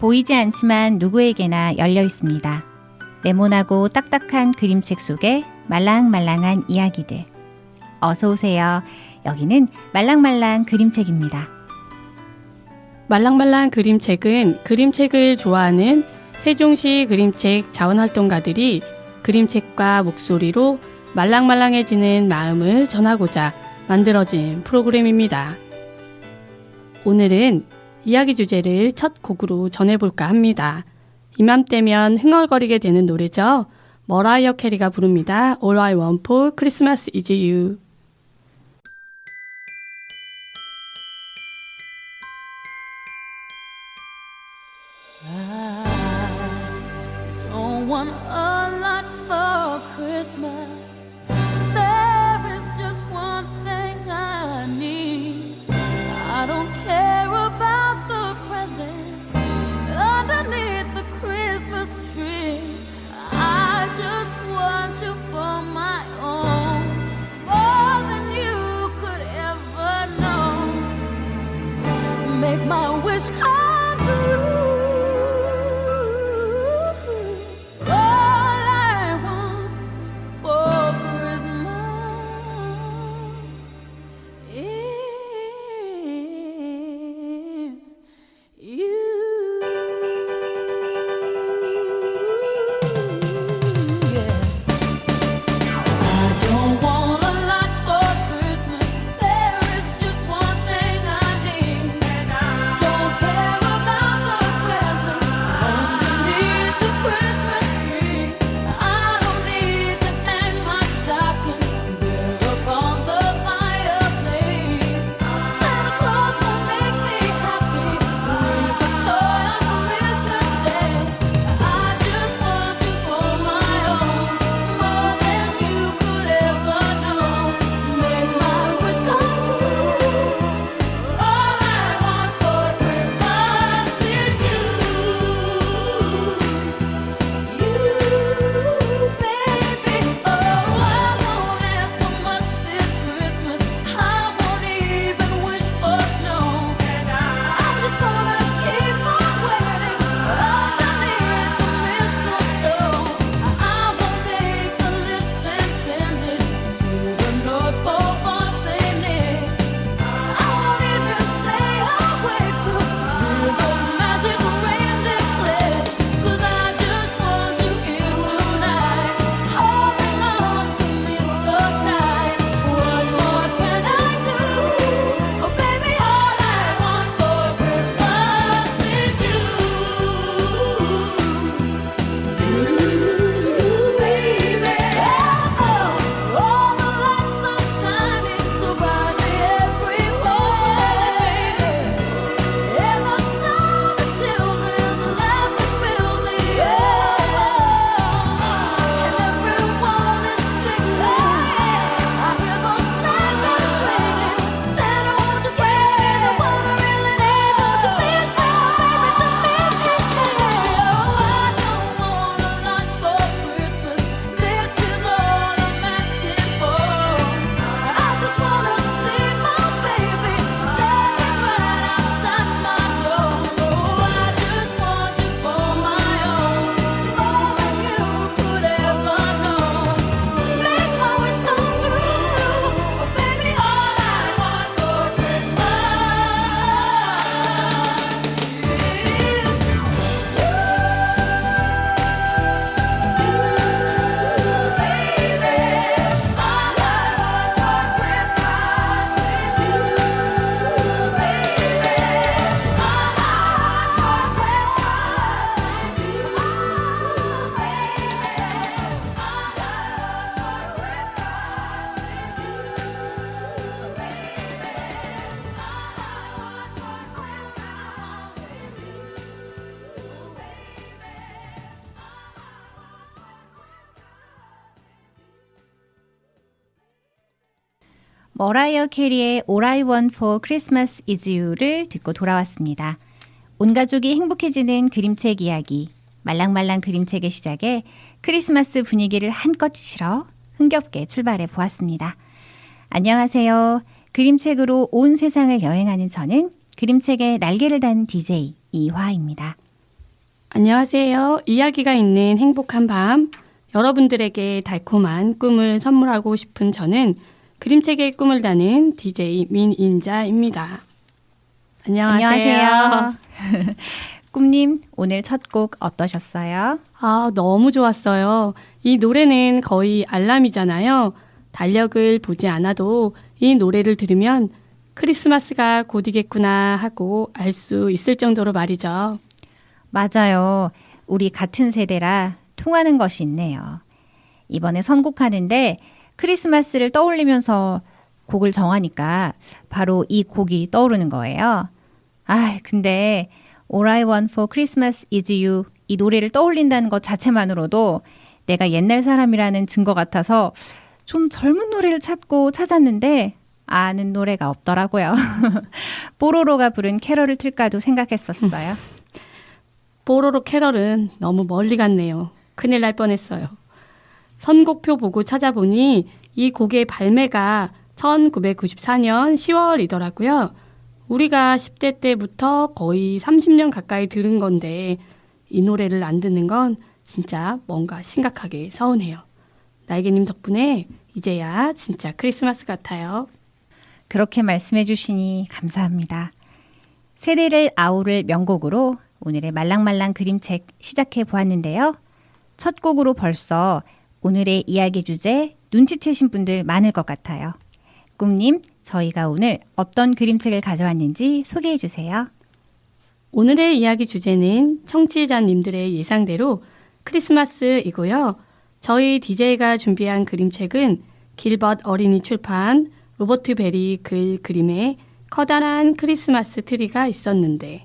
보이지 않지만 누구에게나 열려 있습니다. 네모나고 딱딱한 그림책 속에 말랑말랑한 이야기들. 어서 오세요. 여기는 말랑말랑 그림책입니다. 말랑말랑 그림책은 그림책을 좋아하는 세종시 그림책 자원활동가들이 그림책과 목소리로 말랑말랑해지는 마음을 전하고자 만들어진 프로그램입니다. 오늘은 이야기 주제를 첫 곡으로 전해볼까 합니다. 이맘때면 흥얼거리게 되는 노래죠. 머라이어 캐리가 부릅니다. All I Want for Christmas is You. I don't want a lot for Christmas. There is just one thing I need. I don't care about the presents underneath the Christmas tree. I just want you for my own, more than you could ever know. Make my wish come true. 머라이어 캐리의 All I Want for Christmas is You를 듣고 돌아왔습니다. 온 가족이 행복해지는 그림책 이야기, 말랑말랑 그림책의 시작에 크리스마스 분위기를 한껏 실어 흥겹게 출발해 보았습니다. 안녕하세요. 그림책으로 온 세상을 여행하는 저는 그림책에 날개를 단 DJ 이화입니다. 안녕하세요. 이야기가 있는 행복한 밤. 여러분들에게 달콤한 꿈을 선물하고 싶은 저는 그림책의 꿈을 다는 DJ 민인자입니다. 안녕하세요. 꿈님, 오늘 첫 곡 어떠셨어요? 너무 좋았어요. 이 노래는 거의 알람이잖아요. 달력을 보지 않아도 이 노래를 들으면 크리스마스가 곧이겠구나 하고 알 수 있을 정도로 말이죠. 맞아요. 우리 같은 세대라 통하는 것이 있네요. 이번에 선곡하는데 크리스마스를 떠올리면서 곡을 정하니까 바로 이 곡이 떠오르는 거예요. 근데 All I Want for Christmas is You 이 노래를 떠올린다는 것 자체만으로도 내가 옛날 사람이라는 증거 같아서 좀 젊은 노래를 찾았는데 아는 노래가 없더라고요. 뽀로로가 부른 캐럴을 틀까도 생각했었어요. 뽀로로 캐럴은 너무 멀리 갔네요. 큰일 날 뻔했어요. 선곡표 보고 찾아보니 이 곡의 발매가 1994년 10월이더라고요. 우리가 10대 때부터 거의 30년 가까이 들은 건데 이 노래를 안 듣는 건 진짜 뭔가 심각하게 서운해요. 날개님 덕분에 이제야 진짜 크리스마스 같아요. 그렇게 말씀해 주시니 감사합니다. 세대를 아우를 명곡으로 오늘의 말랑말랑 그림책 시작해 보았는데요. 첫 곡으로 벌써 오늘의 이야기 주제 눈치채신 분들 많을 것 같아요. 꿈님, 저희가 오늘 어떤 그림책을 가져왔는지 소개해 주세요. 오늘의 이야기 주제는 청취자님들의 예상대로 크리스마스이고요. 저희 DJ가 준비한 그림책은 길벗 어린이 출판 로버트 베리 글 그림의 커다란 크리스마스 트리가 있었는데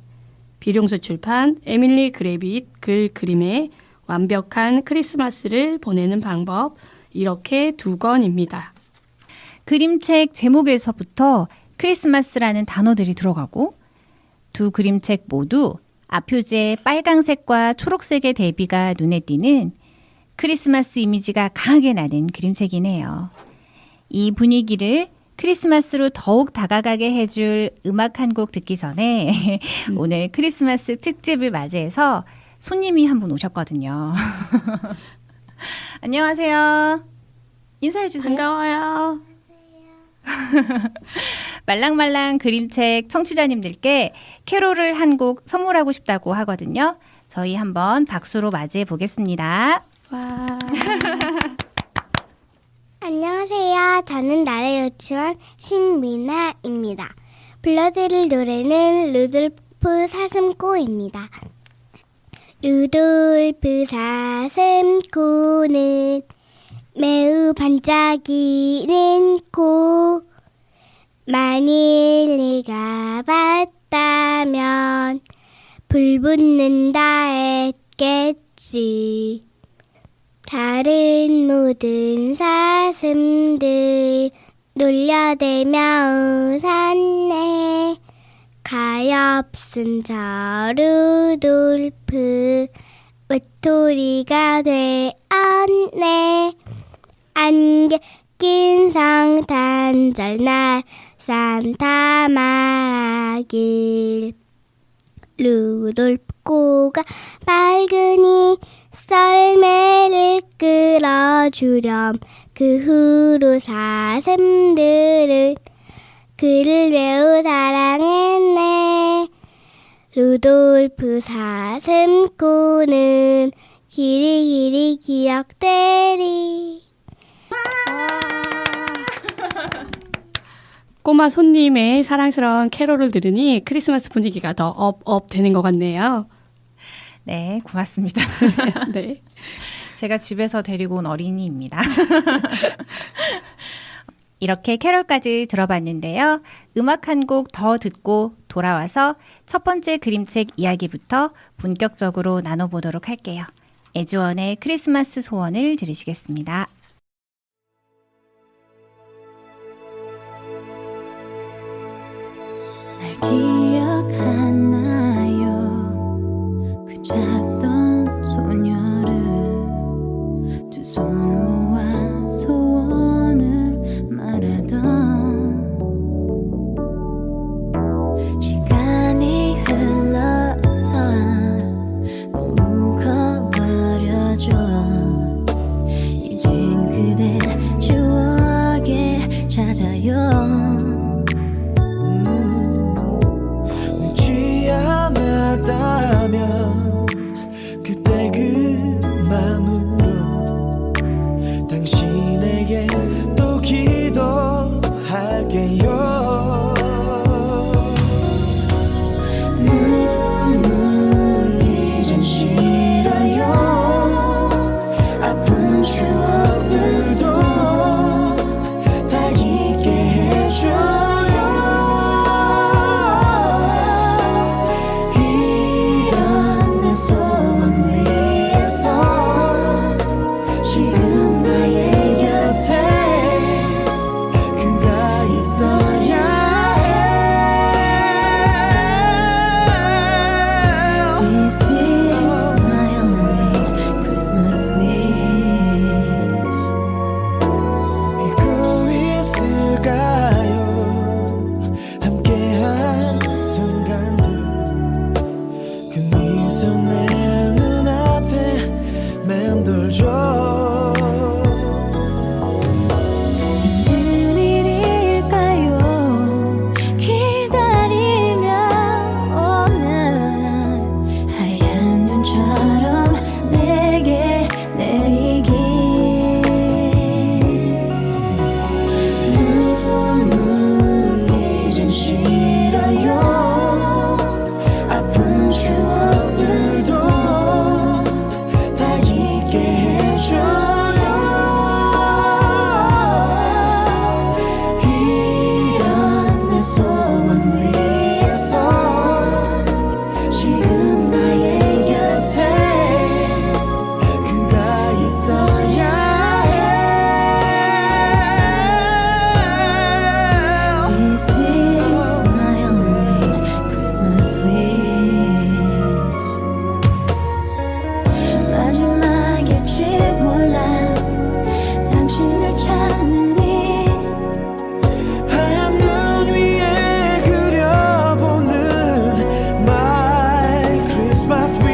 비룡소 출판 에밀리 그레빗 글 그림의 완벽한 크리스마스를 보내는 방법 이렇게 두 권입니다. 그림책 제목에서부터 크리스마스라는 단어들이 들어가고 두 그림책 모두 앞표지의 빨강색과 초록색의 대비가 눈에 띄는 크리스마스 이미지가 강하게 나는 그림책이네요. 이 분위기를 크리스마스로 더욱 다가가게 해줄 음악 한 곡 듣기 전에 오늘 크리스마스 특집을 맞이해서 손님이 한 분 오셨거든요. 안녕하세요. 인사해 주세요. 반가워요. 말랑말랑 그림책 청취자님들께 캐롤을 한 곡 선물하고 싶다고 하거든요. 저희 한번 박수로 맞이해 보겠습니다. 와. 안녕하세요. 저는 나래 유치원 신미나입니다. 불러드릴 노래는 루돌프 사슴코입니다. 루돌프 사슴코는 매우 반짝이는 코. 만일 네가 봤다면 불 붙는다 했겠지. 다른 모든 사슴들 놀려대며 웃었네. 가엾은 저 루돌프 외톨이가 되었네. 안개 낀 성탄절날 산타 말하길 루돌프코가 밝으니 썰매를 끌어주렴. 그 후로 사슴들은 그를 매우 사랑했네. 루돌프 사슴코는 길이길이 기억되리. 꼬마 손님의 사랑스러운 캐롤을 들으니 크리스마스 분위기가 더 업 되는 것 같네요. 네, 고맙습니다. 네. 제가 집에서 데리고 온 어린이입니다. 이렇게 캐롤까지 들어봤는데요. 음악 한 곡 더 듣고 돌아와서 첫 번째 그림책 이야기부터 본격적으로 나눠보도록 할게요. 에즈원의 크리스마스 소원을 들으시겠습니다. 날 기억하나요? 그 작던 소녀를 두 손 모아 소원을 말하던 시간이 흘러서 너무 늦지 않았다면 그때 그 맘으로 당신에게 또 기도할게요. 눈물 이젠 싫어요. 아픈 추억들도 다 잊게 해줘요. 이런 내 소원 위에서 지금 나의 곁에 그가 있어야 해. This is my only Christmas wish. 잊고 있을까요? 함께한 순간들 그 미소 내 눈앞에 맴돌죠. 힘든 일일까요? 기다리며 오는 하얀 눈처럼 내게 내리기. 눈물 이젠 싫어요. 아픈 추억들도 다 잊게 해줘요. 이런 내 소원 위에서 지금 나의 곁에 그가 있어야 해. This is my only Christmas wish. 마지막일지 몰라 당신을 찾는 이 하얀 눈 위에 그려보는 My Christmas wish.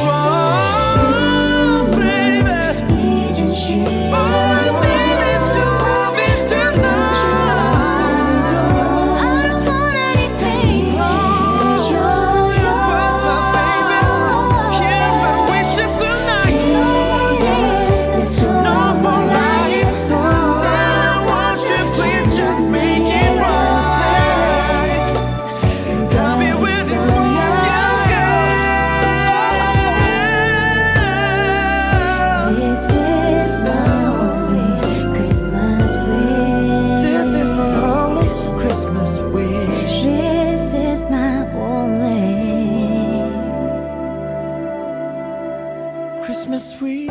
Oh, baby, 이젠 싫어. all I need is your love tonight. I don't want anything. But my baby, hear my wishes tonight. No more lies. Said I want you, please just make it right. I'll be with you forever. This is my only Christmas wish. This is my only Christmas wish. This is my only. Christmas wish.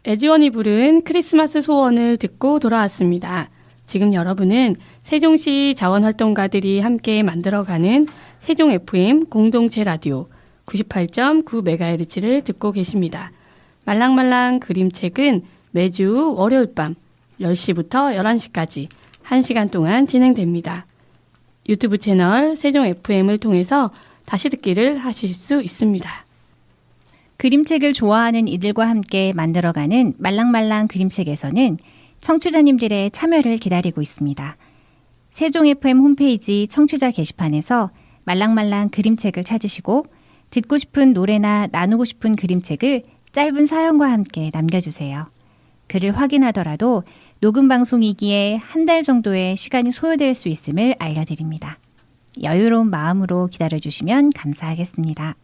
애지원이 부른 크리스마스 소원을 듣고 돌아왔습니다. 지금 여러분은 세종시 자원활동가들이 함께 만들어가는 세종 FM 공동체 라디오 98.9MHz를 듣고 계십니다. 말랑말랑 그림책은 매주 월요일 밤 10시부터 11시까지 1시간 동안 진행됩니다. 유튜브 채널 세종 FM을 통해서 다시 듣기를 하실 수 있습니다. 그림책을 좋아하는 이들과 함께 만들어가는 말랑말랑 그림책에서는 청취자님들의 참여를 기다리고 있습니다. 세종 FM 홈페이지 청취자 게시판에서 말랑말랑 그림책을 찾으시고 듣고 싶은 노래나 나누고 싶은 그림책을 짧은 사연과 함께 남겨주세요. 글을 확인하더라도 녹음 방송이기에 한 달 정도의 시간이 소요될 수 있음을 알려드립니다. 여유로운 마음으로 기다려주시면 감사하겠습니다.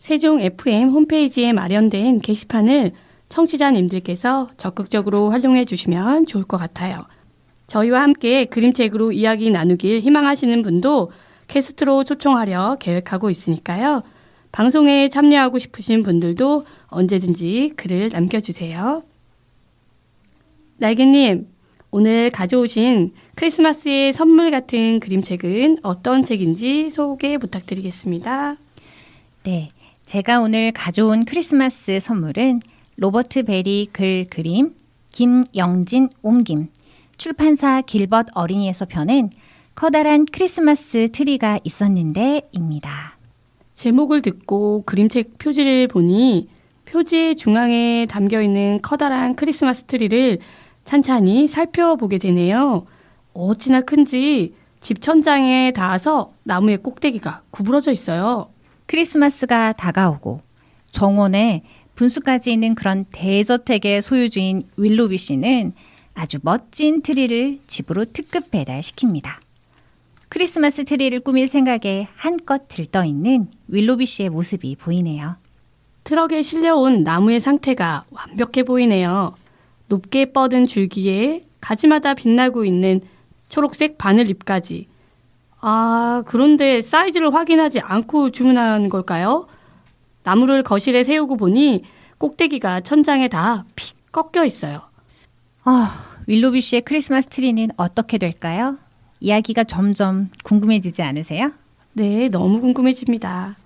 세종 FM 홈페이지에 마련된 게시판을 청취자님들께서 적극적으로 활용해 주시면 좋을 것 같아요. 저희와 함께 그림책으로 이야기 나누길 희망하시는 분도 게스트로 초청하려 계획하고 있으니까요. 방송에 참여하고 싶으신 분들도 언제든지 글을 남겨주세요. 날개님, 오늘 가져오신 크리스마스의 선물 같은 그림책은 어떤 책인지 소개 부탁드리겠습니다. 네, 제가 오늘 가져온 크리스마스 선물은 로버트 베리 글 그림, 김영진 옮김, 출판사 길벗 어린이에서 펴낸 커다란 크리스마스 트리가 있었는데입니다. 제목을 듣고 그림책 표지를 보니 표지의 중앙에 담겨있는 커다란 크리스마스 트리를 찬찬히 살펴보게 되네요. 어찌나 큰지 집 천장에 닿아서 나무의 꼭대기가 구부러져 있어요. 크리스마스가 다가오고 정원에 분수까지 있는 그런 대저택의 소유주인 윌로비 씨는 아주 멋진 트리를 집으로 특급 배달시킵니다. 크리스마스 트리를 꾸밀 생각에 한껏 들떠있는 윌로비 씨의 모습이 보이네요. 트럭에 실려온 나무의 상태가 완벽해 보이네요. 높게 뻗은 줄기에 가지마다 빛나고 있는 초록색 바늘잎까지. 그런데 사이즈를 확인하지 않고 주문한 걸까요? 나무를 거실에 세우고 보니 꼭대기가 천장에 다 픽 꺾여 있어요. 윌로비 씨의 크리스마스 트리는 어떻게 될까요? 이야기가 점점 궁금해지지 않으세요? 네, 너무 궁금해집니다.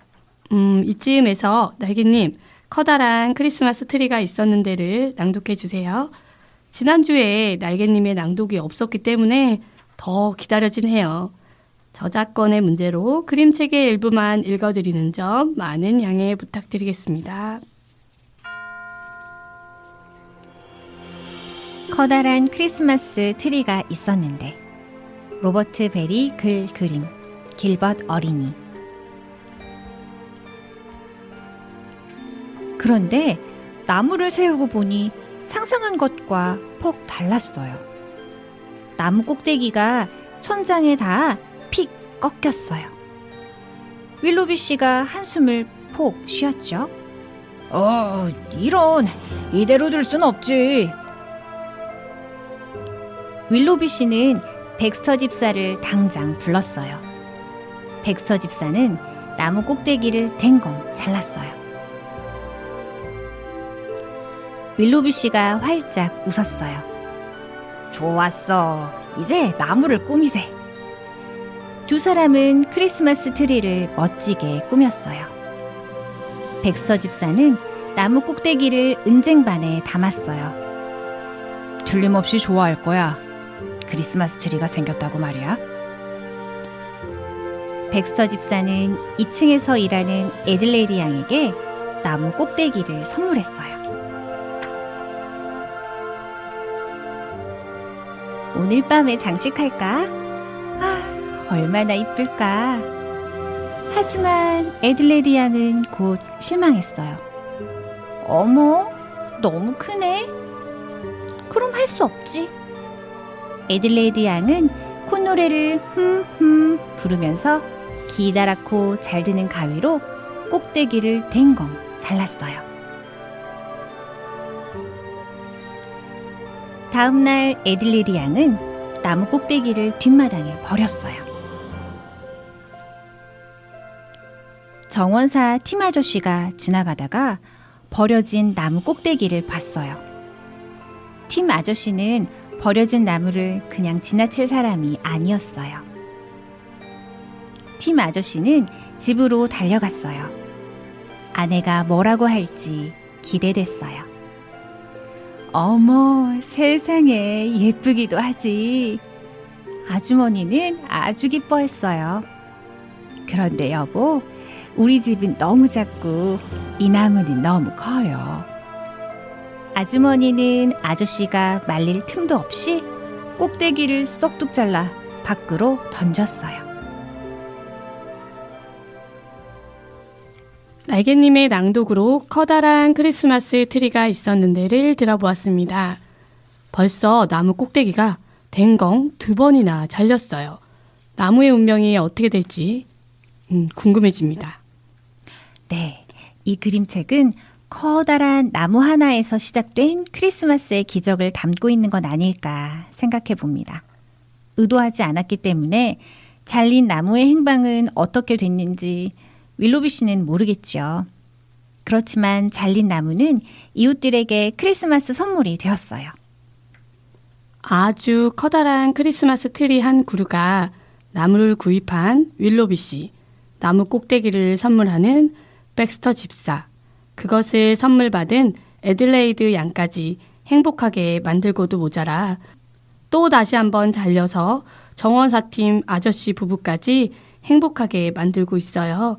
이쯤에서 날개님, 커다란 크리스마스 트리가 있었는데를 낭독해 주세요. 지난주에 날개님의 낭독이 없었기 때문에 더 기다려진 해요. 저작권의 문제로 그림책의 일부만 읽어드리는 점 많은 양해 부탁드리겠습니다. 커다란 크리스마스 트리가 있었는데 로버트 베리 글 그림 길벗 어린이. 그런데 나무를 세우고 보니 상상한 것과 폭 달랐어요. 나무 꼭대기가 천장에 다 픽 꺾였어요. 윌로비 씨가 한숨을 폭 쉬었죠. 이런, 이대로 둘 순 없지. 윌로비 씨는 백스터 집사를 당장 불렀어요. 백스터 집사는 나무 꼭대기를 댕검 잘랐어요. 윌로비 씨가 활짝 웃었어요. 좋았어. 이제 나무를 꾸미세. 두 사람은 크리스마스 트리를 멋지게 꾸몄어요. 백스터 집사는 나무 꼭대기를 은쟁반에 담았어요. 틀림없이 좋아할 거야. 크리스마스 트리가 생겼다고 말이야. 백스터 집사는 2층에서 일하는 애들레이디 양에게 나무 꼭대기를 선물했어요. 오늘 밤에 장식할까? 얼마나 이쁠까? 하지만 애들레이디 양은 곧 실망했어요. 어머, 너무 크네. 그럼 할 수 없지. 애들레이디 양은 콧노래를 부르면서 기다랗고 잘 드는 가위로 꼭대기를 댕검 잘랐어요. 다음날 애들레이디 양은 나무 꼭대기를 뒷마당에 버렸어요. 정원사 팀 아저씨가 지나가다가 버려진 나무 꼭대기를 봤어요. 팀 아저씨는 버려진 나무를 그냥 지나칠 사람이 아니었어요. 팀 아저씨는 집으로 달려갔어요. 아내가 뭐라고 할지 기대됐어요. 어머, 세상에 예쁘기도 하지. 아주머니는 아주 기뻐했어요. 그런데 여보, 우리 집은 너무 작고 이 나무는 너무 커요. 아주머니는 아저씨가 말릴 틈도 없이 꼭대기를 쏙둑 잘라 밖으로 던졌어요. 날개님의 낭독으로 커다란 크리스마스 트리가 있었는데를 들어보았습니다. 벌써 나무 꼭대기가 댕공 2번이나 잘렸어요. 나무의 운명이 어떻게 될지 궁금해집니다. 네, 이 그림책은 커다란 나무 하나에서 시작된 크리스마스의 기적을 담고 있는 건 아닐까 생각해 봅니다. 의도하지 않았기 때문에 잘린 나무의 행방은 어떻게 됐는지 윌로비 씨는 모르겠죠. 그렇지만 잘린 나무는 이웃들에게 크리스마스 선물이 되었어요. 아주 커다란 크리스마스 트리 한 그루가 나무를 구입한 윌로비 씨, 나무 꼭대기를 선물하는 백스터 집사, 그것을 선물 받은 애들레이드 양까지 행복하게 만들고도 모자라 또 다시 한번 잘려서 정원사팀 아저씨 부부까지 행복하게 만들고 있어요.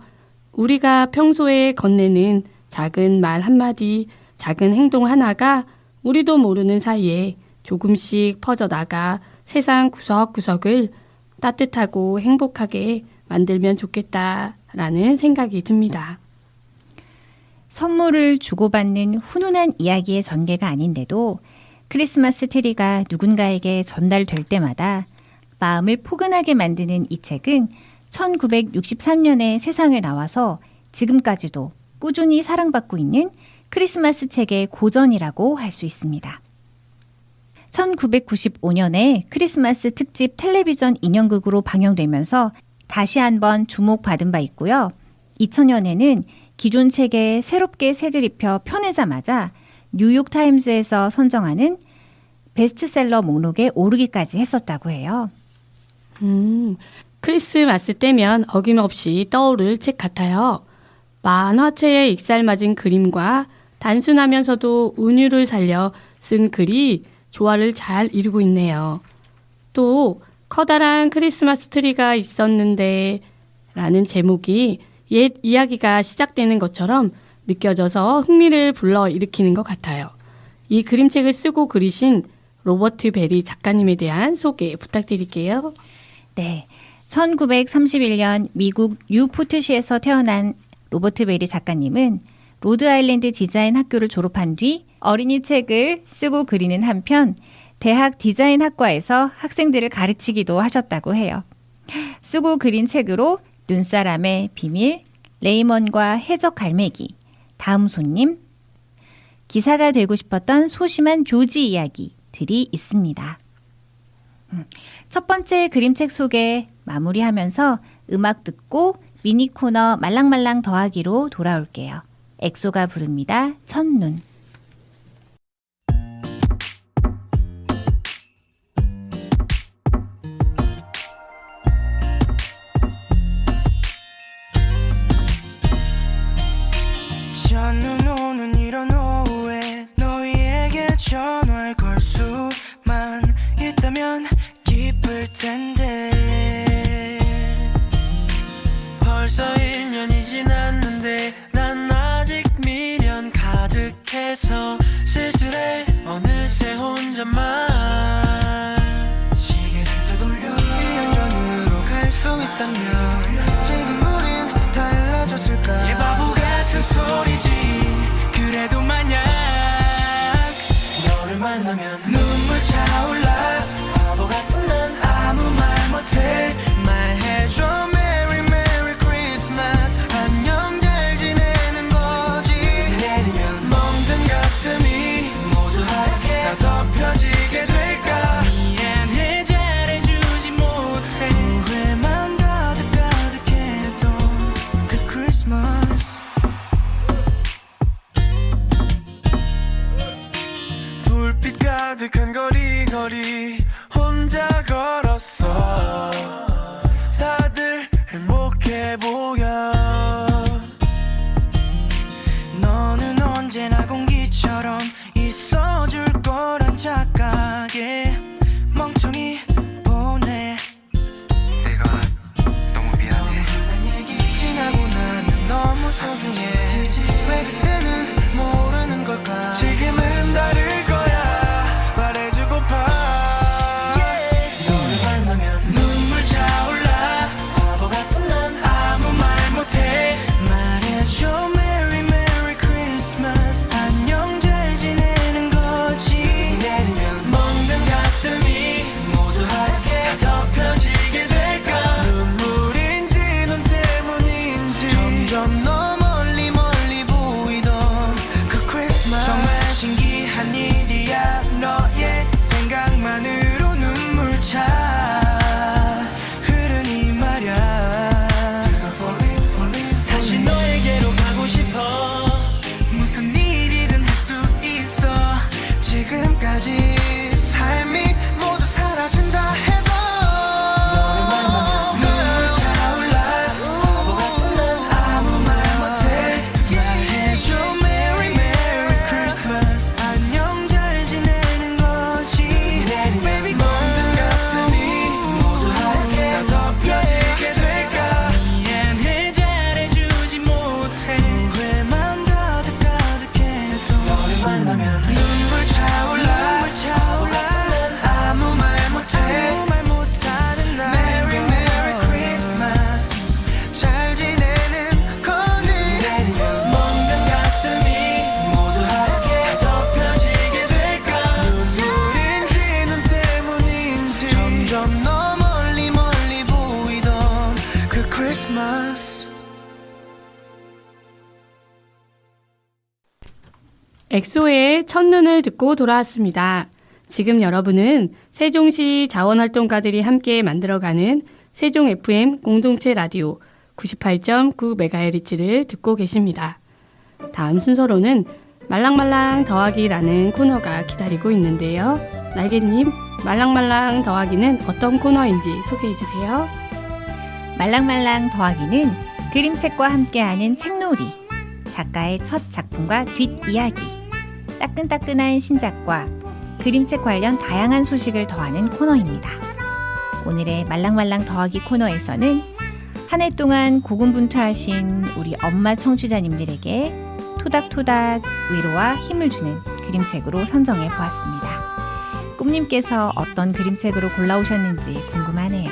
우리가 평소에 건네는 작은 말 한마디, 작은 행동 하나가 우리도 모르는 사이에 조금씩 퍼져나가 세상 구석구석을 따뜻하고 행복하게 만들면 좋겠다라는 생각이 듭니다. 선물을 주고받는 훈훈한 이야기의 전개가 아닌데도 크리스마스 트리가 누군가에게 전달될 때마다 마음을 포근하게 만드는 이 책은 1963년에 세상에 나와서 지금까지도 꾸준히 사랑받고 있는 크리스마스 책의 고전이라고 할 수 있습니다. 1995년에 크리스마스 특집 텔레비전 인형극으로 방영되면서 다시 한번 주목받은 바 있고요. 2000년에는 기존 책에 새롭게 색을 입혀 펴내자마자 뉴욕타임즈에서 선정하는 베스트셀러 목록에 오르기까지 했었다고 해요. 크리스마스 때면 어김없이 떠오를 책 같아요. 만화체에 익살맞은 그림과 단순하면서도 은유를 살려 쓴 글이 조화를 잘 이루고 있네요. 또 커다란 크리스마스 트리가 있었는데 라는 제목이 옛 이야기가 시작되는 것처럼 느껴져서 흥미를 불러일으키는 것 같아요. 이 그림책을 쓰고 그리신 로버트 베리 작가님에 대한 소개 부탁드릴게요. 네, 1931년 미국 뉴포트시에서 태어난 로버트 베리 작가님은 로드아일랜드 디자인 학교를 졸업한 뒤 어린이 책을 쓰고 그리는 한편 대학 디자인 학과에서 학생들을 가르치기도 하셨다고 해요. 쓰고 그린 책으로 눈사람의 비밀, 레이먼과 해적 갈매기, 다음 손님, 기사가 되고 싶었던 소심한 조지 이야기들이 있습니다. 첫 번째 그림책 소개 마무리하면서 음악 듣고 미니 코너 말랑말랑 더하기로 돌아올게요. 엑소가 부릅니다. 첫눈. 첫눈 오는 이런 오후에 너희에게 전화를 걸 수만 있다면 기쁠 텐데 벌써 1년이 지났는데 난 아직 미련 가득해서 쓸쓸해 어느새 혼자만 시계를 되돌려 1년 전으로 갈 수 있다면 지금 우린 달라졌을까 이 바보 같은 소리지 그래도 만약 너를 만나면 눈물 차올라 바보 같은 난 아무 말 점점 너 멀리 멀리 보이던 그 크리스마스. 엑소의 첫눈을 듣고 돌아왔습니다. 지금 여러분은 세종시 자원활동가들이 함께 만들어가는 세종 FM 공동체 라디오 98.9MHz를 듣고 계십니다. 다음 순서로는 말랑말랑 더하기라는 코너가 기다리고 있는데요. 날개님, 말랑말랑 더하기는 어떤 코너인지 소개해 주세요. 말랑말랑 더하기는 그림책과 함께하는 책놀이, 작가의 첫 작품과 뒷이야기, 따끈따끈한 신작과 그림책 관련 다양한 소식을 더하는 코너입니다. 오늘의 말랑말랑 더하기 코너에서는 한 해 동안 고군분투하신 우리 엄마 청취자님들에게 토닥토닥 위로와 힘을 주는 그림책으로 선정해 보았습니다. 꿈님께서 어떤 그림책으로 골라오셨는지 궁금하네요.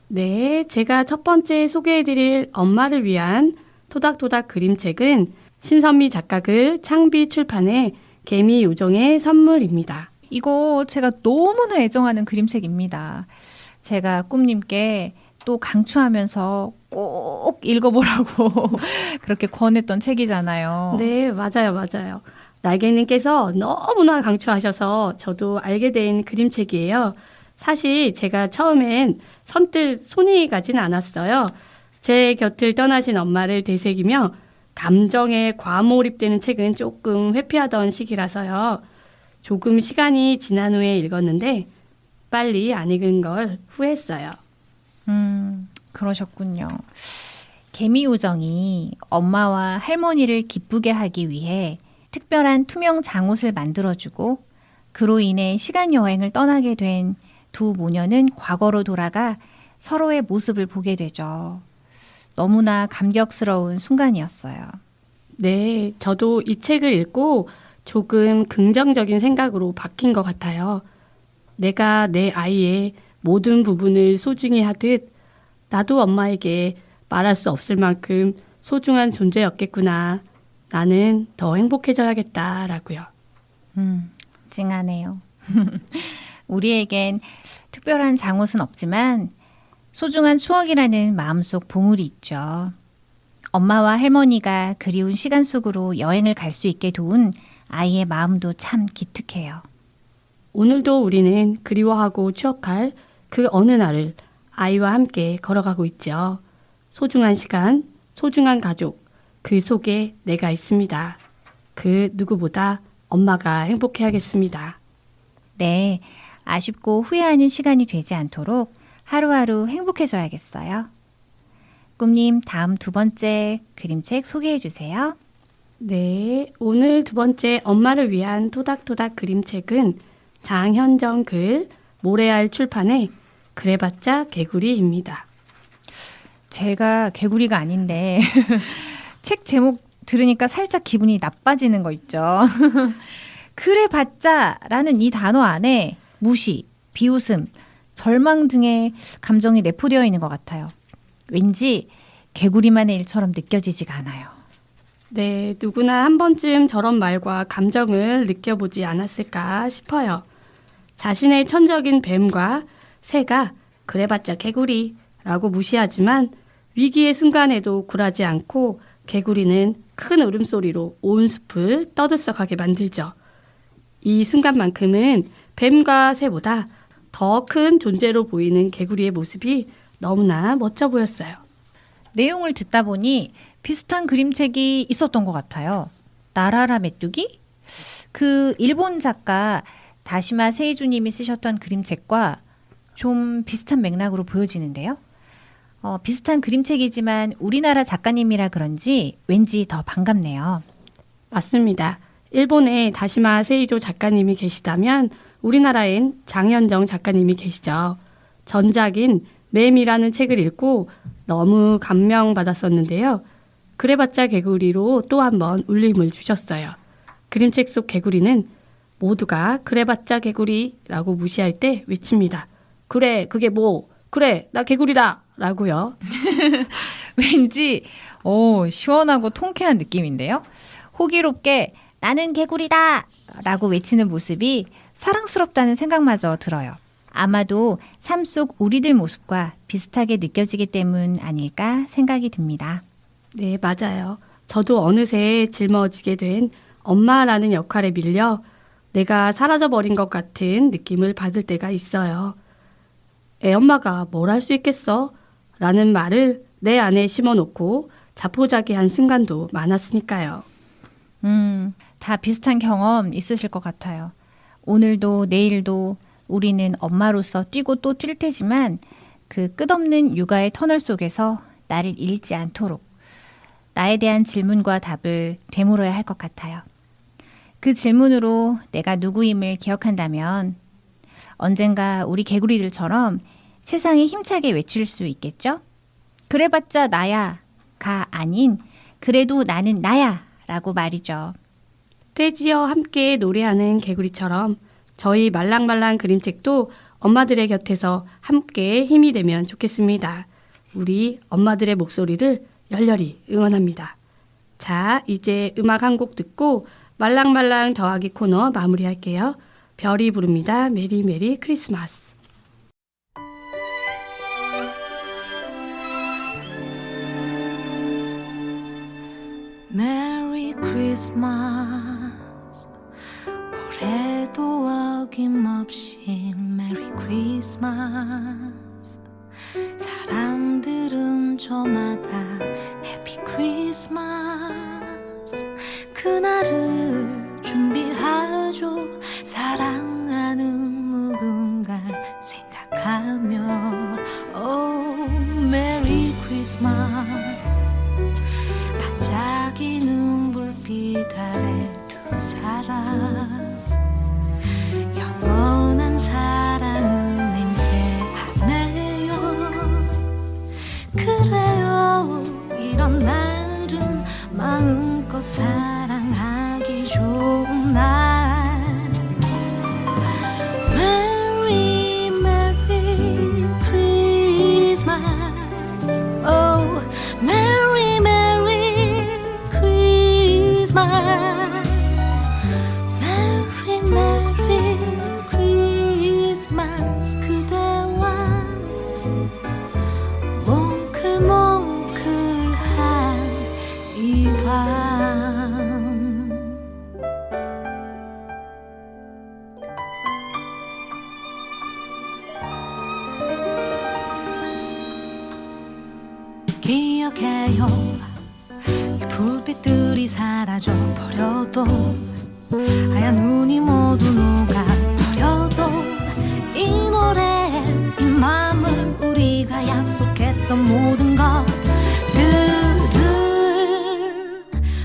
네, 제가 첫 번째 소개해드릴 엄마를 위한 토닥토닥 그림책은 신선미 작가 글 창비 출판의 개미 요정의 선물입니다. 이거 제가 너무나 애정하는 그림책입니다. 제가 꿈님께 또 강추하면서 꼭 읽어보라고 그렇게 권했던 책이잖아요. 네, 맞아요. 날개님께서 너무나 강추하셔서 저도 알게 된 그림책이에요. 사실 제가 처음엔 선뜻 손이 가진 않았어요. 제 곁을 떠나신 엄마를 되새기며 감정에 과몰입되는 책은 조금 회피하던 시기라서요. 조금 시간이 지난 후에 읽었는데 빨리 안 읽은 걸 후회했어요. 그러셨군요. 개미 요정이 엄마와 할머니를 기쁘게 하기 위해 특별한 투명 장옷을 만들어주고 그로 인해 시간 여행을 떠나게 된 두 모녀는 과거로 돌아가 서로의 모습을 보게 되죠. 너무나 감격스러운 순간이었어요. 네, 저도 이 책을 읽고 조금 긍정적인 생각으로 바뀐 것 같아요. 내가 내 아이의 모든 부분을 소중히 하듯 나도 엄마에게 말할 수 없을 만큼 소중한 존재였겠구나. 나는 더 행복해져야겠다라고요. 찡하네요. 우리에겐 특별한 장옷은 없지만 소중한 추억이라는 마음속 보물이 있죠. 엄마와 할머니가 그리운 시간 속으로 여행을 갈 수 있게 도운 아이의 마음도 참 기특해요. 오늘도 우리는 그리워하고 추억할 그 어느 날을 아이와 함께 걸어가고 있죠. 소중한 시간, 소중한 가족, 그 속에 내가 있습니다. 그 누구보다 엄마가 행복해야겠습니다. 네, 아쉽고 후회하는 시간이 되지 않도록 하루하루 행복해져야겠어요. 꿈님, 다음 두 번째 그림책 소개해 주세요. 네, 오늘 두 번째 엄마를 위한 토닥토닥 그림책은 장현정 글, 모래알 출판의 그래봤자 개구리입니다. 제가 개구리가 아닌데 책 제목 들으니까 살짝 기분이 나빠지는 거 있죠. 그래봤자라는 이 단어 안에 무시, 비웃음, 절망 등의 감정이 내포되어 있는 것 같아요. 왠지 개구리만의 일처럼 느껴지지가 않아요. 네, 누구나 한 번쯤 저런 말과 감정을 느껴보지 않았을까 싶어요. 자신의 천적인 뱀과 새가 그래봤자 개구리라고 무시하지만 위기의 순간에도 굴하지 않고 개구리는 큰 울음소리로 온 숲을 떠들썩하게 만들죠. 이 순간만큼은 뱀과 새보다 더 큰 존재로 보이는 개구리의 모습이 너무나 멋져 보였어요. 내용을 듣다 보니 비슷한 그림책이 있었던 것 같아요. 나라라 메뚜기? 그 일본 작가 다시마 세이주님이 쓰셨던 그림책과 좀 비슷한 맥락으로 보여지는데요. 비슷한 그림책이지만 우리나라 작가님이라 그런지 왠지 더 반갑네요. 맞습니다. 일본에 다시마 세이조 작가님이 계시다면 우리나라엔 장현정 작가님이 계시죠. 전작인 맴이라는 책을 읽고 너무 감명받았었는데요. 그래봤자 개구리로 또 한 번 울림을 주셨어요. 그림책 속 개구리는 모두가 그래봤자 개구리라고 무시할 때 외칩니다. 그래, 그게 뭐? 그래, 나 개구리다! 라고요. 왠지 시원하고 통쾌한 느낌인데요. 호기롭게 나는 개구리다! 라고 외치는 모습이 사랑스럽다는 생각마저 들어요. 아마도 삶 속 우리들 모습과 비슷하게 느껴지기 때문 아닐까 생각이 듭니다. 네, 맞아요. 저도 어느새 짊어지게 된 엄마라는 역할에 밀려 내가 사라져버린 것 같은 느낌을 받을 때가 있어요. 애엄마가 뭘 할 수 있겠어? 라는 말을 내 안에 심어놓고 자포자기한 순간도 많았으니까요. 다 비슷한 경험 있으실 것 같아요. 오늘도 내일도 우리는 엄마로서 뛰고 또 뛸 테지만 그 끝없는 육아의 터널 속에서 나를 잃지 않도록 나에 대한 질문과 답을 되물어야 할 것 같아요. 그 질문으로 내가 누구임을 기억한다면 언젠가 우리 개구리들처럼 세상에 힘차게 외칠 수 있겠죠? 그래봤자 나야가 아닌 그래도 나는 나야 라고 말이죠. 떼지어 함께 노래하는 개구리처럼 저희 말랑말랑 그림책도 엄마들의 곁에서 함께 힘이 되면 좋겠습니다. 우리 엄마들의 목소리를 열렬히 응원합니다. 자, 이제 음악 한 곡 듣고 말랑말랑 더하기 코너 마무리할게요. 별이 부릅니다. 메리 메리 크리스마스. Merry Christmas. 올해도 어김없이 Merry Christmas. 사람들은 저마다 Happy Christmas. 그날을 준비하죠. 사랑하는 누군가를 생각하며 Oh Merry Christmas. 반짝이는 불빛 아래 두 사람 영원한 사랑을 맹세하네요. 그래요 이런 날은 마음껏 사랑하기 좋은 날 Merry Merry Christmas. Oh Merry Merry Christmas. Merry Merry Christmas. 그대와 몽클몽클한 이 밤. 기억해요 이 불빛들이 사라져 버려도 하얀 눈이 모두 녹아버려도 이 노래 이 맘을 우리가 약속했던 모든 것들을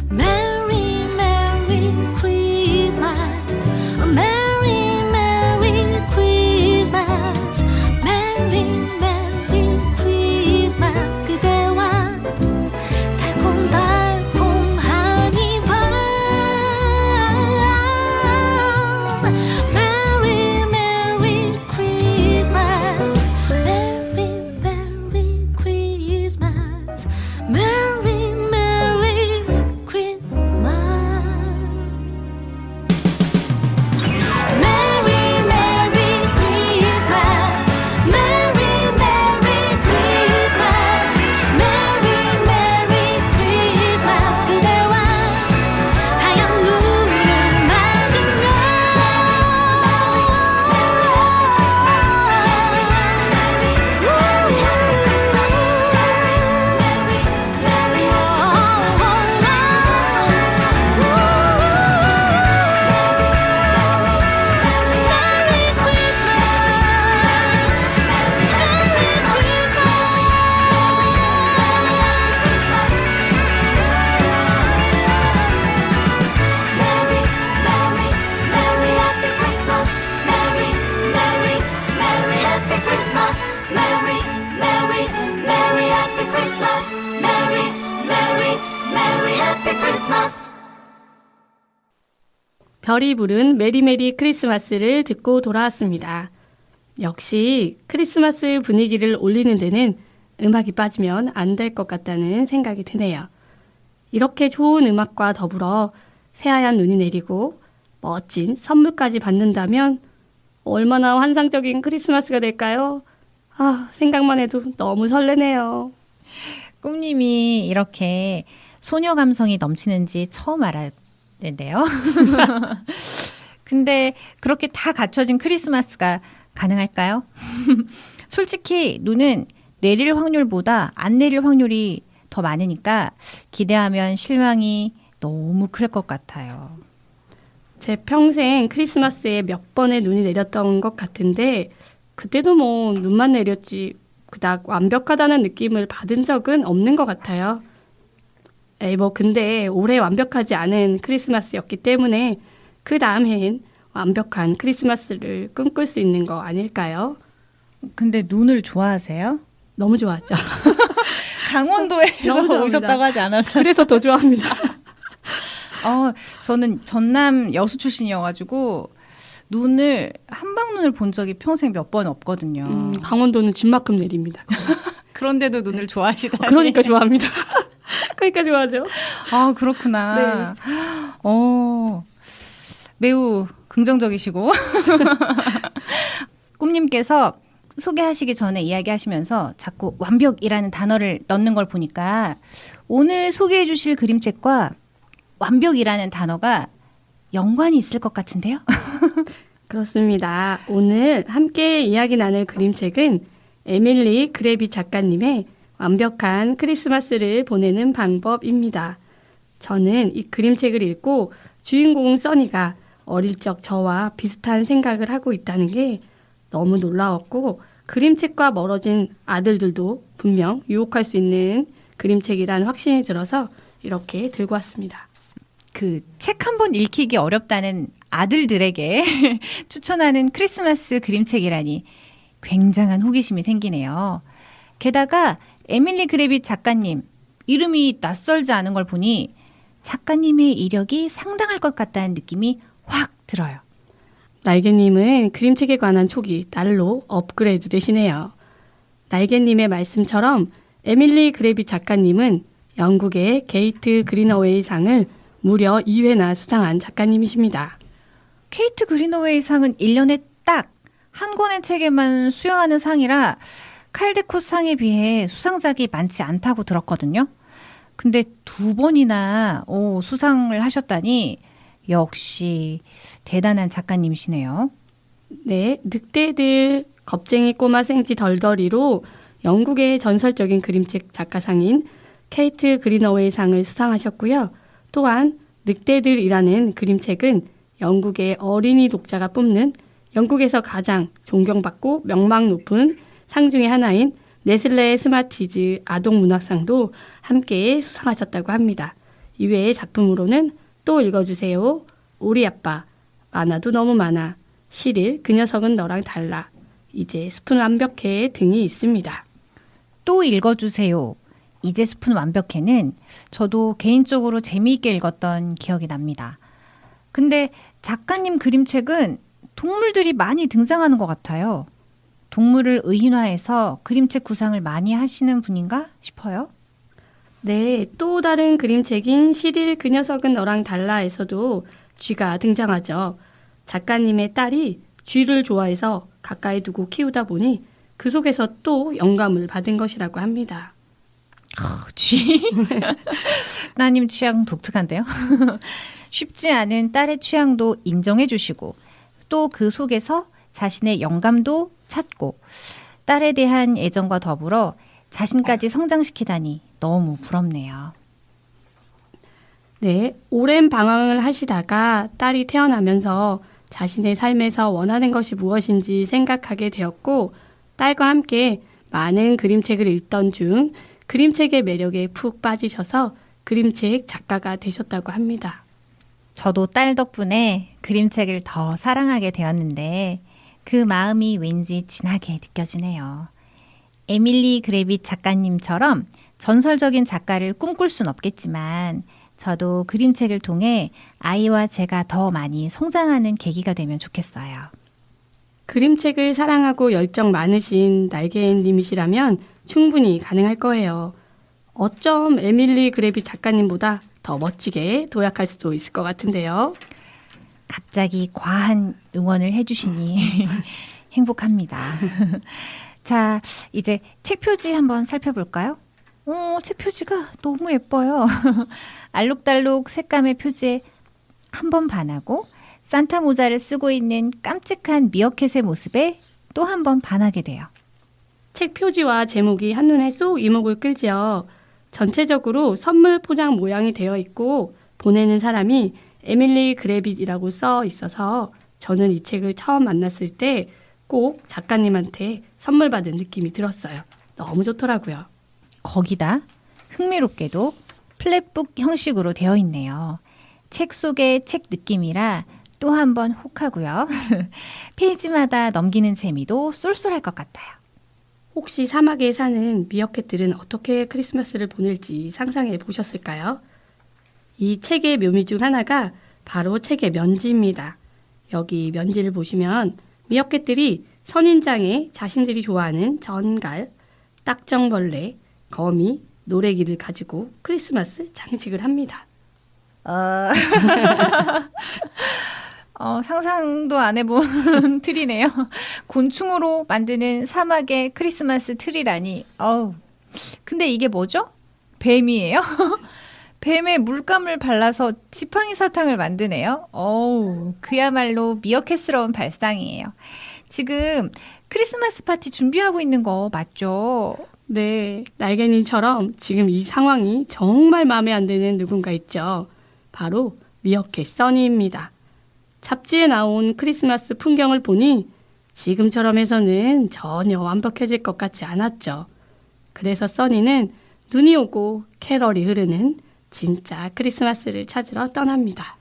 Merry Merry Christmas. Merry Merry Christmas. Merry Merry Christmas. 그대와 달콤달콤한 이 밤 Merry Merry Christmas. Merry Merry Christmas. Merry Merry Christmas. Merry Merry Christmas. Merry Merry Christmas. Merry Merry Christmas. 그대와 하얀 눈을 맞으며 별이 부른 메리 메리 크리스마스를 듣고 돌아왔습니다. 역시 크리스마스 분위기를 올리는 데는 음악이 빠지면 안 될 것 같다는 생각이 드네요. 이렇게 좋은 음악과 더불어 새하얀 눈이 내리고 멋진 선물까지 받는다면 얼마나 환상적인 크리스마스가 될까요? 아, 생각만 해도 너무 설레네요. 꿈님이 이렇게 소녀 감성이 넘치는지 처음 알았는데요. 근데 그렇게 다 갖춰진 크리스마스가 가능할까요? 솔직히 눈은 내릴 확률보다 안 내릴 확률이 더 많으니까 기대하면 실망이 너무 클 것 같아요. 제 평생 크리스마스에 몇 번의 눈이 내렸던 것 같은데 그때도 뭐 눈만 내렸지 그닥 완벽하다는 느낌을 받은 적은 없는 것 같아요. 뭐 근데 올해 완벽하지 않은 크리스마스였기 때문에 그 다음 해엔 완벽한 크리스마스를 꿈꿀 수 있는 거 아닐까요? 근데 눈을 좋아하세요? 너무 좋아하죠. 강원도에서 너무 좋아합니다. 오셨다고 하지 않았어요? 그래서 더 좋아합니다. 저는 전남 여수 출신이어가지고 눈을 한방눈을 본 적이 평생 몇 번 없거든요. 강원도는 집만큼 내립니다. 그런데도 눈을 좋아하시다니. 그러니까 좋아합니다. 그러니까 좋아하죠. 아 그렇구나. 매우 긍정적이시고 꿈님께서 소개하시기 전에 이야기하시면서 자꾸 완벽이라는 단어를 넣는 걸 보니까 오늘 소개해 주실 그림책과 완벽이라는 단어가 연관이 있을 것 같은데요? 그렇습니다. 오늘 함께 이야기 나눌 그림책은 에밀리 그레빗 작가님의 완벽한 크리스마스를 보내는 방법입니다. 저는 이 그림책을 읽고 주인공 써니가 어릴 적 저와 비슷한 생각을 하고 있다는 게 너무 놀라웠고 그림책과 멀어진 아들들도 분명 유혹할 수 있는 그림책이라는 확신이 들어서 이렇게 들고 왔습니다. 그 책 한 번 읽히기 어렵다는 아들들에게 추천하는 크리스마스 그림책이라니 굉장한 호기심이 생기네요. 게다가 에밀리 그레빗 작가님 이름이 낯설지 않은 걸 보니 작가님의 이력이 상당할 것 같다는 느낌이 확 들어요. 날개님은 그림책에 관한 촉이 날로 업그레이드 되시네요. 날개님의 말씀처럼 에밀리 그레빗 작가님은 영국의 게이트 그린어웨이 상을 무려 2회나 수상한 작가님이십니다. 케이트 그린어웨이 상은 1년에 딱 한 권의 책에만 수여하는 상이라 칼데코 상에 비해 수상작이 많지 않다고 들었거든요. 근데 2번이나 수상을 하셨다니 역시 대단한 작가님이시네요. 네, 늑대들, 겁쟁이 꼬마 생쥐 덜덜이로 영국의 전설적인 그림책 작가상인 케이트 그린어웨이 상을 수상하셨고요. 또한 늑대들이라는 그림책은 영국의 어린이 독자가 뽑는 영국에서 가장 존경받고 명망 높은 상 중에 하나인 네슬레 스마티즈 아동문학상도 함께 수상하셨다고 합니다. 이외의 작품으로는 또 읽어주세요. 우리 아빠, 많아도 너무 많아, 시릴, 그 녀석은 너랑 달라, 이제 숲은 완벽해 등이 있습니다. 또 읽어주세요. 이제 숲은 완벽해는 저도 개인적으로 재미있게 읽었던 기억이 납니다. 근데 작가님 그림책은 동물들이 많이 등장하는 것 같아요. 동물을 의인화해서 그림책 구상을 많이 하시는 분인가 싶어요. 네, 또 다른 그림책인 시릴, 그 녀석은 너랑 달라에서도 쥐가 등장하죠. 작가님의 딸이 쥐를 좋아해서 가까이 두고 키우다 보니 그 속에서 또 영감을 받은 것이라고 합니다. 쥐? 나님 취향 독특한데요. 쉽지 않은 딸의 취향도 인정해 주시고 또 그 속에서 자신의 영감도 찾고 딸에 대한 애정과 더불어 자신까지 성장시키다니 너무 부럽네요. 네, 오랜 방황을 하시다가 딸이 태어나면서 자신의 삶에서 원하는 것이 무엇인지 생각하게 되었고 딸과 함께 많은 그림책을 읽던 중 그림책의 매력에 푹 빠지셔서 그림책 작가가 되셨다고 합니다. 저도 딸 덕분에 그림책을 더 사랑하게 되었는데 그 마음이 왠지 진하게 느껴지네요. 에밀리 그레빗 작가님처럼 전설적인 작가를 꿈꿀 순 없겠지만 저도 그림책을 통해 아이와 제가 더 많이 성장하는 계기가 되면 좋겠어요. 그림책을 사랑하고 열정 많으신 날개님이시라면 충분히 가능할 거예요. 어쩜 에밀리 그레빗 작가님보다 더 멋지게 도약할 수도 있을 것 같은데요. 갑자기 과한 응원을 해주시니 행복합니다. 자, 이제 책 표지 한번 살펴볼까요? 책 표지가 너무 예뻐요. 알록달록 색감의 표지에 한 번 반하고 산타 모자를 쓰고 있는 깜찍한 미어캣의 모습에 또 한 번 반하게 돼요. 책 표지와 제목이 한눈에 쏙 이목을 끌지요. 전체적으로 선물 포장 모양이 되어 있고 보내는 사람이 에밀리 그래빗이라고 써 있어서 저는 이 책을 처음 만났을 때 꼭 작가님한테 선물 받은 느낌이 들었어요. 너무 좋더라고요. 거기다 흥미롭게도 플랫북 형식으로 되어 있네요. 책 속의 책 느낌이라 또 한 번 혹하고요. 페이지마다 넘기는 재미도 쏠쏠할 것 같아요. 혹시 사막에 사는 미어캣들은 어떻게 크리스마스를 보낼지 상상해 보셨을까요? 이 책의 묘미 중 하나가 바로 책의 면지입니다. 여기 면지를 보시면 미어캣들이 선인장에 자신들이 좋아하는 전갈, 딱정벌레, 거미, 노래기를 가지고 크리스마스 장식을 합니다. 상상도 안 해본 트리네요. 곤충으로 만드는 사막의 크리스마스 트리라니. 근데 이게 뭐죠? 뱀이에요? 뱀에 물감을 발라서 지팡이 사탕을 만드네요. 그야말로 미어캣스러운 발상이에요. 지금 크리스마스 파티 준비하고 있는 거 맞죠? 네, 날개님처럼 지금 이 상황이 정말 마음에 안 드는 누군가 있죠. 바로 미어캣 써니입니다. 잡지에 나온 크리스마스 풍경을 보니 지금처럼 해서는 전혀 완벽해질 것 같지 않았죠. 그래서 써니는 눈이 오고 캐럴이 흐르는 진짜 크리스마스를 찾으러 떠납니다.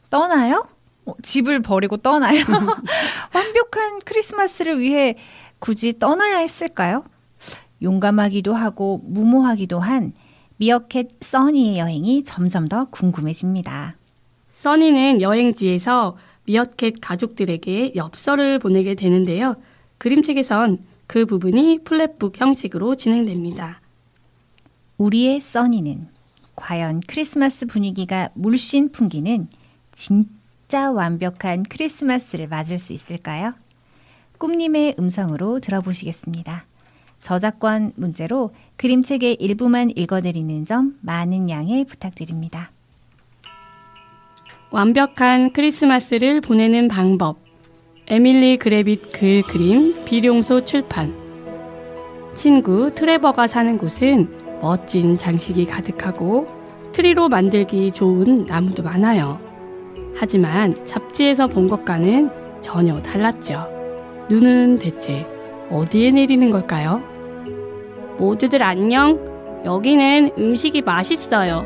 떠나요? 집을 버리고 떠나요? 완벽한 크리스마스를 위해 굳이 떠나야 했을까요? 용감하기도 하고 무모하기도 한 미어캣 써니의 여행이 점점 더 궁금해집니다. 써니는 여행지에서 미어캣 가족들에게 엽서를 보내게 되는데요. 그림책에선 그 부분이 플랫북 형식으로 진행됩니다. 우리의 써니는 과연 크리스마스 분위기가 물씬 풍기는 진짜 완벽한 크리스마스를 맞을 수 있을까요? 꿈님의 음성으로 들어보시겠습니다. 저작권 문제로 그림책의 일부만 읽어드리는 점 많은 양해 부탁드립니다. 완벽한 크리스마스를 보내는 방법. 에밀리 그래빗 글 그림 비룡소 출판. 친구 트레버가 사는 곳은 멋진 장식이 가득하고 트리로 만들기 좋은 나무도 많아요. 하지만 잡지에서 본 것과는 전혀 달랐죠. 눈은 대체 어디에 내리는 걸까요? 모두들 안녕. 여기는 음식이 맛있어요.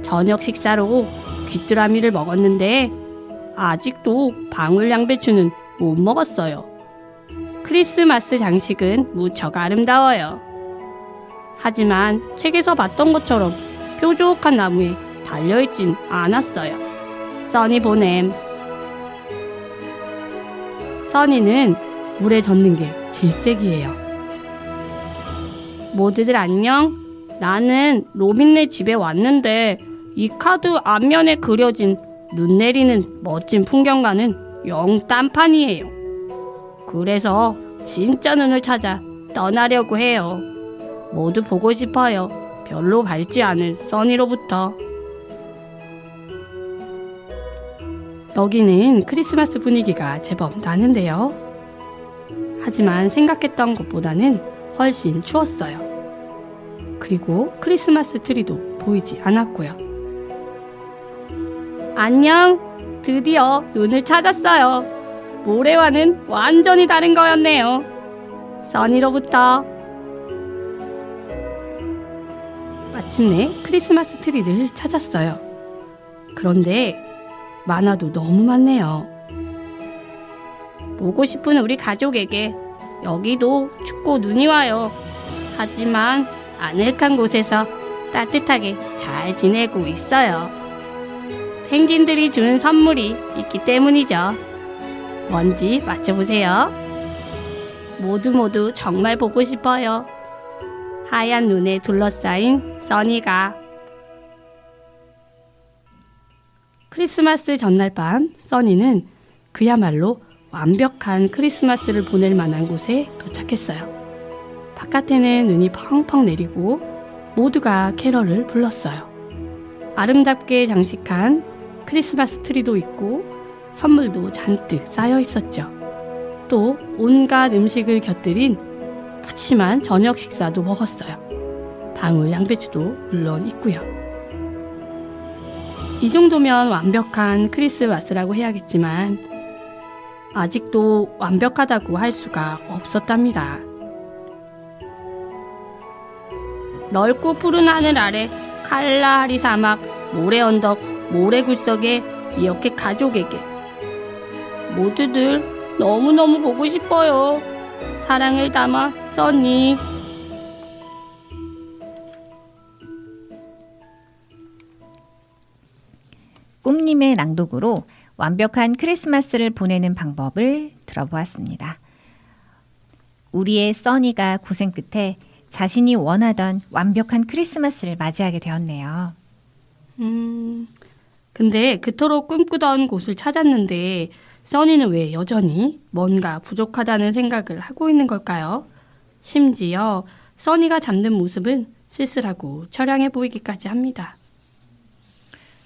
저녁 식사로 귀뚜라미를 먹었는데 아직도 방울 양배추는 못 먹었어요. 크리스마스 장식은 무척 아름다워요. 하지만 책에서 봤던 것처럼 뾰족한 나무에 달려있진 않았어요. 써니 보냄. 써니는 물에 젖는 게 질색이에요. 모두들 안녕. 나는 로빈네 집에 왔는데 이 카드 앞면에 그려진 눈 내리는 멋진 풍경과는 영 딴판이에요. 그래서 진짜 눈을 찾아 떠나려고 해요. 모두 보고 싶어요. 별로 밝지 않은 써니로부터. 여기는 크리스마스 분위기가 제법 나는데요. 하지만 생각했던 것보다는 훨씬 추웠어요. 그리고 크리스마스 트리도 보이지 않았고요. 안녕! 드디어 눈을 찾았어요. 모래와는 완전히 다른 거였네요. 써니로부터. 마침내 크리스마스 트리를 찾았어요. 그런데 많아도 너무 많네요. 보고 싶은 우리 가족에게 여기도 춥고 눈이 와요. 하지만 아늑한 곳에서 따뜻하게 잘 지내고 있어요. 펭귄들이 주는 선물이 있기 때문이죠. 뭔지 맞춰보세요. 모두 정말 보고 싶어요. 하얀 눈에 둘러싸인 써니가. 크리스마스 전날 밤 써니는 그야말로 완벽한 크리스마스를 보낼 만한 곳에 도착했어요. 바깥에는 눈이 펑펑 내리고 모두가 캐럴을 불렀어요. 아름답게 장식한 크리스마스 트리도 있고 선물도 잔뜩 쌓여 있었죠. 또 온갖 음식을 곁들인 푸짐한 저녁 식사도 먹었어요. 방울 양배추도 물론 있고요. 이 정도면 완벽한 크리스마스라고 해야겠지만 아직도 완벽하다고 할 수가 없었답니다. 넓고 푸른 하늘 아래 칼라하리 사막, 모래 언덕, 모래 굴석에 이렇게 가족에게 모두들 너무너무 보고 싶어요. 사랑을 담아 써니. 꿈님의 낭독으로 완벽한 크리스마스를 보내는 방법을 들어보았습니다. 우리의 써니가 고생 끝에 자신이 원하던 완벽한 크리스마스를 맞이하게 되었네요. 근데 그토록 꿈꾸던 곳을 찾았는데 써니는 왜 여전히 뭔가 부족하다는 생각을 하고 있는 걸까요? 심지어 써니가 잠든 모습은 쓸쓸하고 처량해 보이기까지 합니다.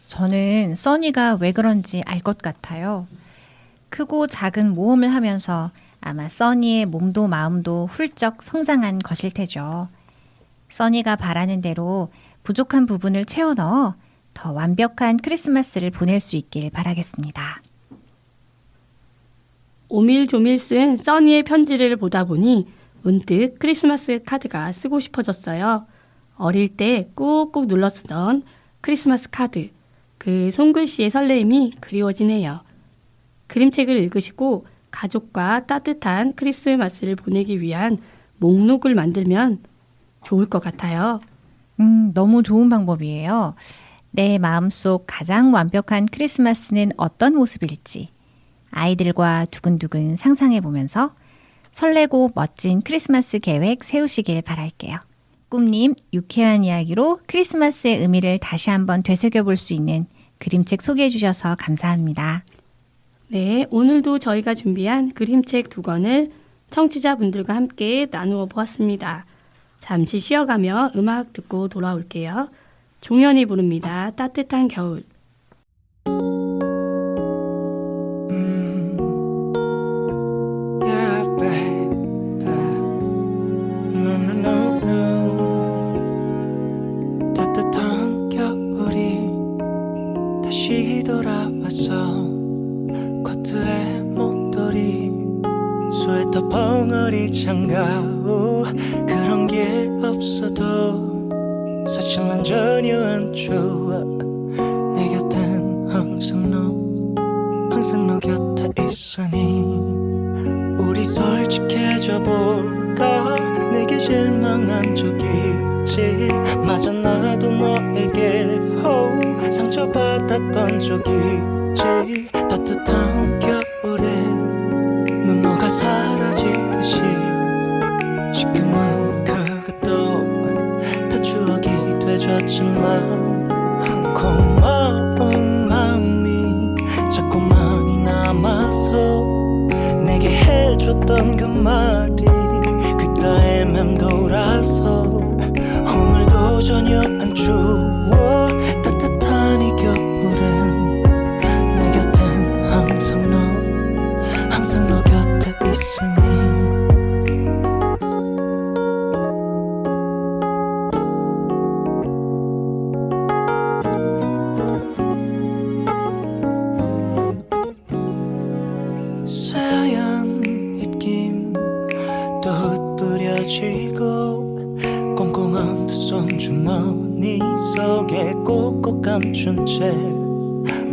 저는 써니가 왜 그런지 알 것 같아요. 크고 작은 모험을 하면서 아마 써니의 몸도 마음도 훌쩍 성장한 것일 테죠. 써니가 바라는 대로 부족한 부분을 채워 넣어 더 완벽한 크리스마스를 보낼 수 있길 바라겠습니다. 오밀조밀 쓴 써니의 편지를 보다 보니 문득 크리스마스 카드가 쓰고 싶어졌어요. 어릴 때 꾹꾹 눌러 쓰던 크리스마스 카드, 그 손글씨의 설레임이 그리워지네요. 그림책을 읽으시고 가족과 따뜻한 크리스마스를 보내기 위한 목록을 만들면 좋을 것 같아요. 너무 좋은 방법이에요. 내 마음속 가장 완벽한 크리스마스는 어떤 모습일지 아이들과 두근두근 상상해 보면서 설레고 멋진 크리스마스 계획 세우시길 바랄게요. 꿈님, 유쾌한 이야기로 크리스마스의 의미를 다시 한번 되새겨 볼 수 있는 그림책 소개해 주셔서 감사합니다. 네, 오늘도 저희가 준비한 그림책 2권을 청취자분들과 함께 나누어 보았습니다. 잠시 쉬어가며 음악 듣고 돌아올게요. 종현이 부릅니다. 따뜻한 겨울. Yeah, babe. No, no, no, no. 따뜻한 겨울이 다시 돌아왔어. 코트에 목도리, 스웨터 벙어리 장갑, 그런 게 없어도 사실 난 전혀 안 좋아. 내 곁엔 항상 너 곁에 있으니 우리 솔직해져 볼까. 내게 실망한 적 있지. 맞아, 나도 너에게 상처받았던 적 있지. 따뜻한 겨울에 눈노가 사라지듯이 지금은 그것도 다 추억이 되졌지만 고마운 마음이 자꾸만이 남아서 내게 해줬던 그 말이 귓가에 맴돌아서 오늘도 전혀 안 추워. 따뜻한 이 겨울엔 내 곁엔 항상 너 곁에 있으니. 새하얀 입김 또 흩뿌려지고 꽁꽁한 두 손 주머니 속에 꼭꼭 감춘 채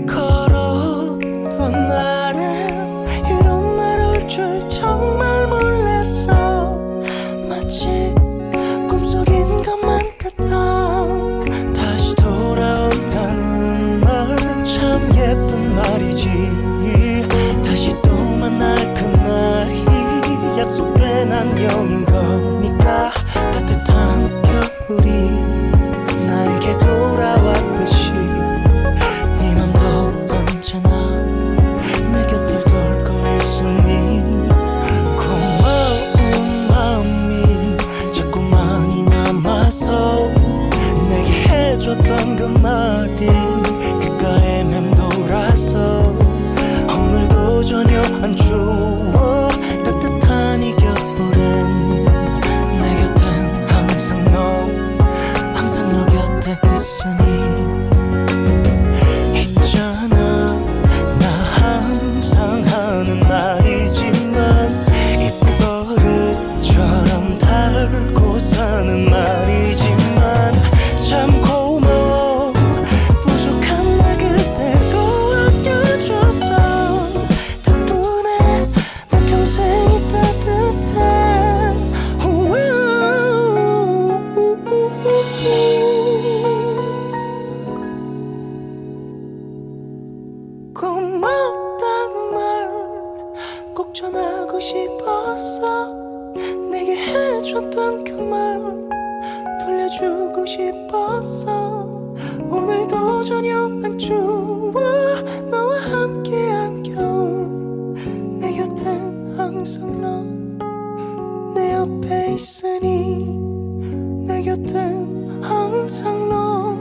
걸었던 날엔 이런 날 올 줄 정말 몰랐어. 마치 꿈속인 것만 같아. 다시 돌아온다는 말 참 예쁜 말이지. 다시 또 만날 그날이 약속된 안녕인 거니까. 따뜻한 겨울이 나에게 돌아왔듯이 네 맘도 해줬던 그 말 돌려주고 싶었어. 오늘도 전혀 안 추워. 너와 함께한 겨울 내 곁엔 항상 너 내 옆에 있으니. 내 곁엔 항상 너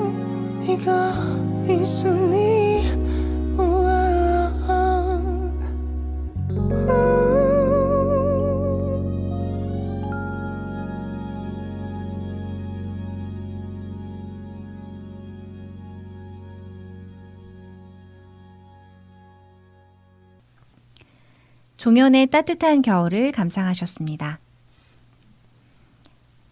네가 있으니. 종현의 따뜻한 겨울을 감상하셨습니다.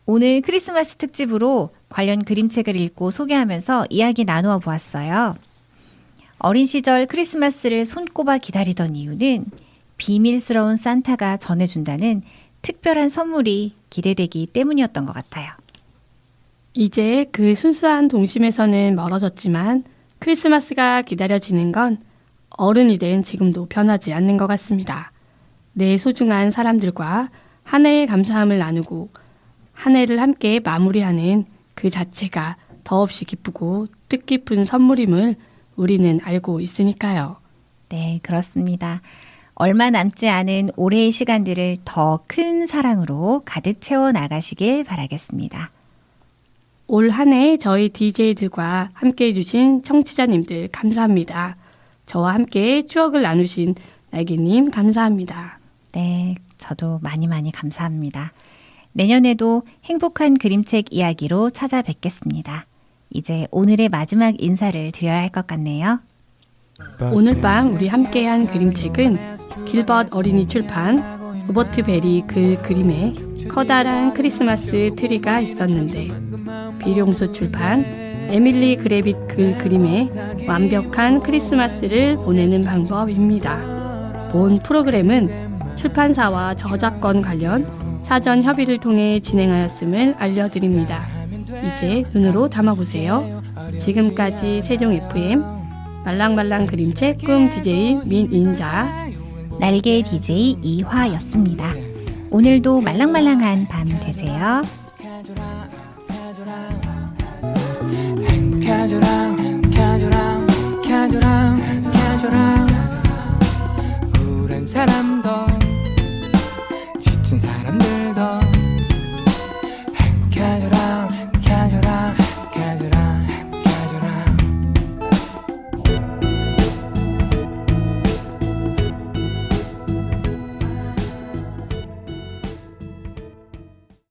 오늘 크리스마스 특집으로 관련 그림책을 읽고 소개하면서 이야기 나누어 보았어요. 어린 시절 크리스마스를 손꼽아 기다리던 이유는 비밀스러운 산타가 전해준다는 특별한 선물이 기대되기 때문이었던 것 같아요. 이제 그 순수한 동심에서는 멀어졌지만 크리스마스가 기다려지는 건 어른이 된 지금도 변하지 않는 것 같습니다. 내 소중한 사람들과 한 해의 감사함을 나누고 한 해를 함께 마무리하는 그 자체가 더없이 기쁘고 뜻깊은 선물임을 우리는 알고 있으니까요. 네, 그렇습니다. 얼마 남지 않은 올해의 시간들을 더 큰 사랑으로 가득 채워 나가시길 바라겠습니다. 올 한 해 저희 DJ들과 함께 해주신 청취자님들 감사합니다. 저와 함께 추억을 나누신 날개님 감사합니다. 네, 저도 많이 감사합니다. 내년에도 행복한 그림책 이야기로 찾아뵙겠습니다. 이제 오늘의 마지막 인사를 드려야 할 것 같네요. 오늘 밤 우리 함께한 그림책은 길벗 어린이 출판 로버트 베리 글 그림의 커다란 크리스마스 트리가 있었는데, 비룡소 출판 에밀리 그래빗 글 그림의 완벽한 크리스마스를 보내는 방법입니다. 본 프로그램은 출판사와 저작권 관련 사전 협의를 통해 진행하였음을 알려드립니다. 이제 눈으로 담아보세요. 지금까지 세종 FM 말랑말랑 그림책 꿈 DJ 민인자, 날개 DJ 이화였습니다. 오늘도 말랑말랑한 밤 되세요. 행복해져라 행복해져라 행복해져라 행복해져라 우울한 사람